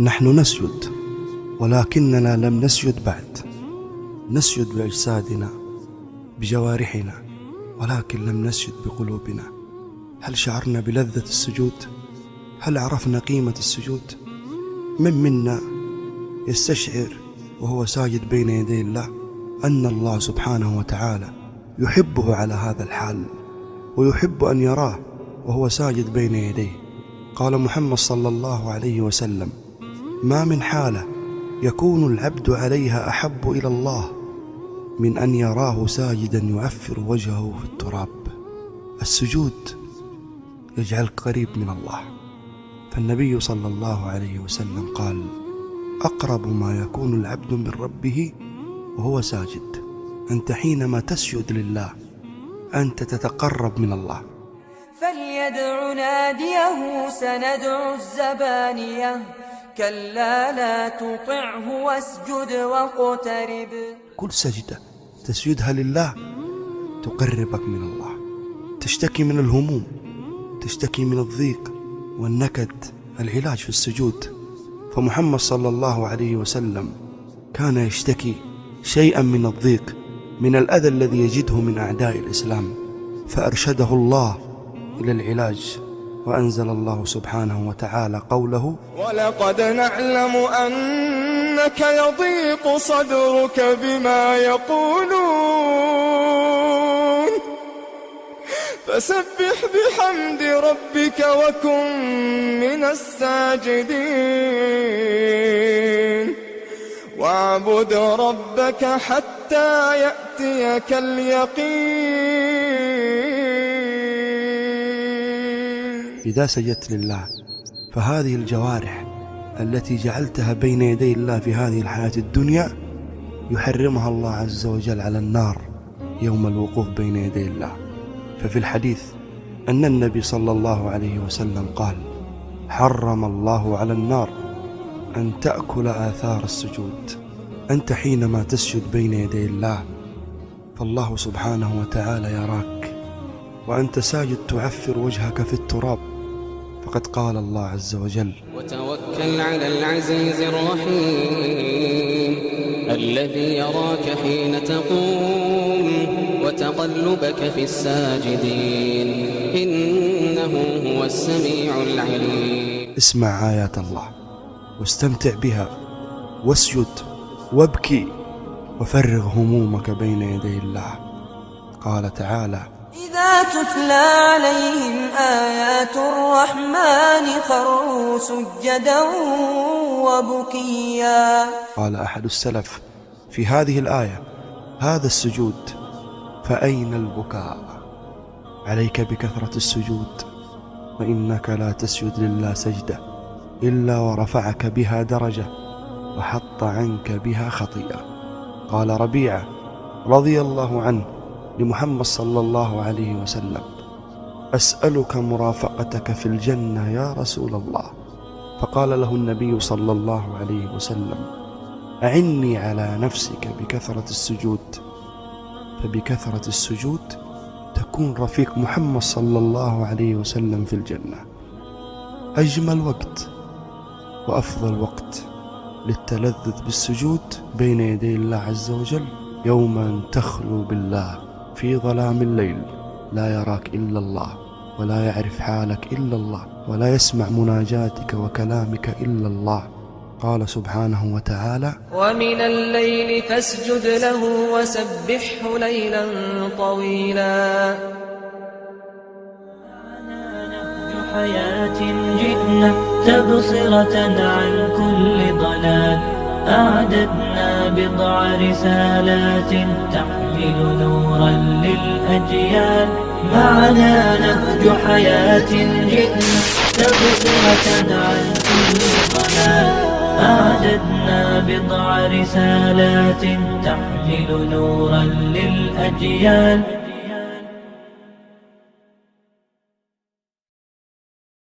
نحن نسجد، ولكننا لم نسجد بعد. نسجد بأجسادنا بجوارحنا، ولكن لم نسجد بقلوبنا. هل شعرنا بلذة السجود؟ هل عرفنا قيمة السجود؟ من منا يستشعر وهو ساجد بين يدي الله أن الله سبحانه وتعالى يحبه على هذا الحال، ويحب أن يراه وهو ساجد بين يديه؟ قال محمد صلى الله عليه وسلم: ما من حالة يكون العبد عليها أحب إلى الله من أن يراه ساجدا يعفر وجهه في التراب. السجود يجعلك قريب من الله، فالنبي صلى الله عليه وسلم قال: أقرب ما يكون العبد من ربه وهو ساجد. أنت حينما تسجد لله أنت تتقرب من الله. فليدع ناديه سندع الزبانية، كلا لا تطعه واسجد واقترب. كل سجدة تسجدها لله تقربك من الله. تشتكي من الهموم، تشتكي من الضيق والنكد، العلاج في السجود. فمحمد صلى الله عليه وسلم كان يشتكي شيئا من الضيق، من الأذى الذي يجده من أعداء الإسلام، فأرشده الله إلى العلاج، وأنزل الله سبحانه وتعالى قوله: ولقد نعلم أنك يضيق صدرك بما يقولون فسبح بحمد ربك وكن من الساجدين واعبد ربك حتى يأتيك اليقين. إذا سجدت لله فهذه الجوارح التي جعلتها بين يدي الله في هذه الحياة الدنيا يحرمها الله عز وجل على النار يوم الوقوف بين يدي الله. ففي الحديث أن النبي صلى الله عليه وسلم قال: حرم الله على النار أن تأكل آثار السجود. أنت حينما تسجد بين يدي الله فالله سبحانه وتعالى يراك وأنت ساجد تعفر وجهك في التراب، فقد قال الله عز وجل: وتوكل على العزيز الرحيم الذي يراك حين تقوم وتقلبك في الساجدين إنه هو السميع العليم. اسمع آيات الله واستمتع بها، واسجد وابكي وفرغ همومك بين يدي الله. قال تعالى: إذا تتلى عليهم آيات الرحمن خروا سجدا وبكيا. قال أحد السلف في هذه الآية: هذا السجود فأين البكاء؟ عليك بكثرة السجود، فإنك لا تسجد لله سجدة إلا ورفعك بها درجة وحط عنك بها خطيئة. قال ربيعة رضي الله عنه لمحمد صلى الله عليه وسلم: أسألك مرافقتك في الجنة يا رسول الله. فقال له النبي صلى الله عليه وسلم: أعني على نفسك بكثرة السجود، فبكثرة السجود تكون رفيق محمد صلى الله عليه وسلم في الجنة. أجمل وقت وأفضل وقت للتلذذ بالسجود بين يدي الله عز وجل يوما تخلو بالله في ظلام الليل، لا يراك إلا الله، ولا يعرف حالك إلا الله، ولا يسمع مناجاتك وكلامك إلا الله. قال سبحانه وتعالى: ومن الليل فاسجد له وسبحه ليلا طويلا. حياة جئنا تبصرة عن كل ضلال، أعددنا بضع رسالات تحمل نورا للأجيال. معنا نهج حياة جئنا تبصرة عن كل ضلال، أعددنا بضع رسالات تحمل نورا للأجيال.